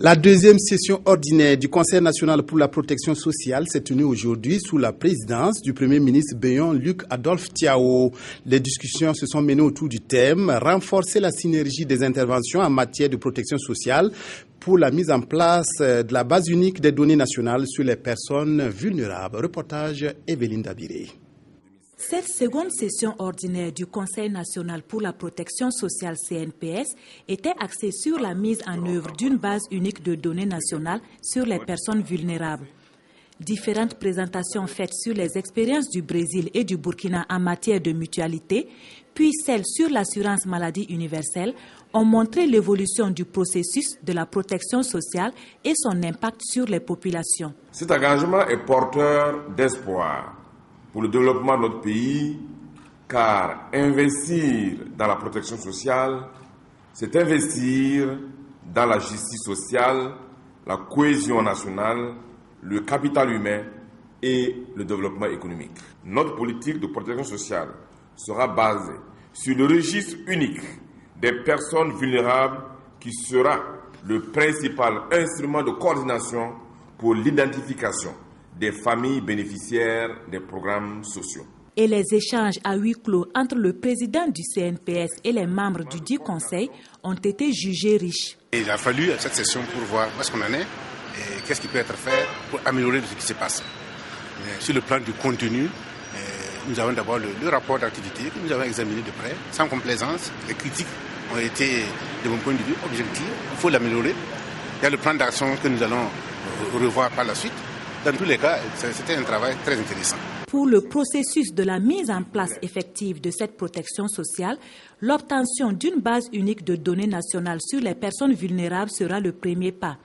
La deuxième session ordinaire du Conseil national pour la protection sociale s'est tenue aujourd'hui sous la présidence du Premier ministre bénin Luc Adolphe Thiaw. Les discussions se sont menées autour du thème « Renforcer la synergie des interventions en matière de protection sociale pour la mise en place de la base unique des données nationales sur les personnes vulnérables ». Reportage Evelyne Dabiré. Cette seconde session ordinaire du Conseil national pour la protection sociale CNPS était axée sur la mise en œuvre d'une base unique de données nationales sur les personnes vulnérables. Différentes présentations faites sur les expériences du Brésil et du Burkina en matière de mutualité, puis celles sur l'assurance maladie universelle, ont montré l'évolution du processus de la protection sociale et son impact sur les populations. Cet engagement est porteur d'espoir pour le développement de notre pays, car investir dans la protection sociale, c'est investir dans la justice sociale, la cohésion nationale, le capital humain et le développement économique. Notre politique de protection sociale sera basée sur le registre unique des personnes vulnérables qui sera le principal instrument de coordination pour l'identification des familles bénéficiaires des programmes sociaux. Et les échanges à huis clos entre le président du CNPS et les membres du dit conseil ont été jugés riches. Il a fallu cette session pour voir où est-ce qu'on en est et qu'est-ce qui peut être fait pour améliorer ce qui se passe. Sur le plan du contenu, nous avons d'abord le rapport d'activité que nous avons examiné de près, sans complaisance. Les critiques ont été, de mon point de vue, objectives. Il faut l'améliorer. Il y a le plan d'action que nous allons revoir par la suite. Dans tous les cas, c'était un travail très intéressant. Pour le processus de la mise en place effective de cette protection sociale, l'obtention d'une base unique de données nationales sur les personnes vulnérables sera le premier pas.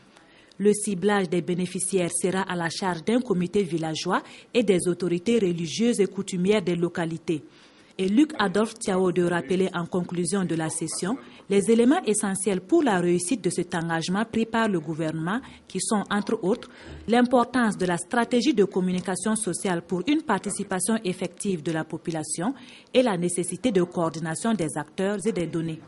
Le ciblage des bénéficiaires sera à la charge d'un comité villageois et des autorités religieuses et coutumières des localités. Et Luc Adolphe Thiaw de rappeler en conclusion de la session les éléments essentiels pour la réussite de cet engagement pris par le gouvernement qui sont, entre autres, l'importance de la stratégie de communication sociale pour une participation effective de la population et la nécessité de coordination des acteurs et des données.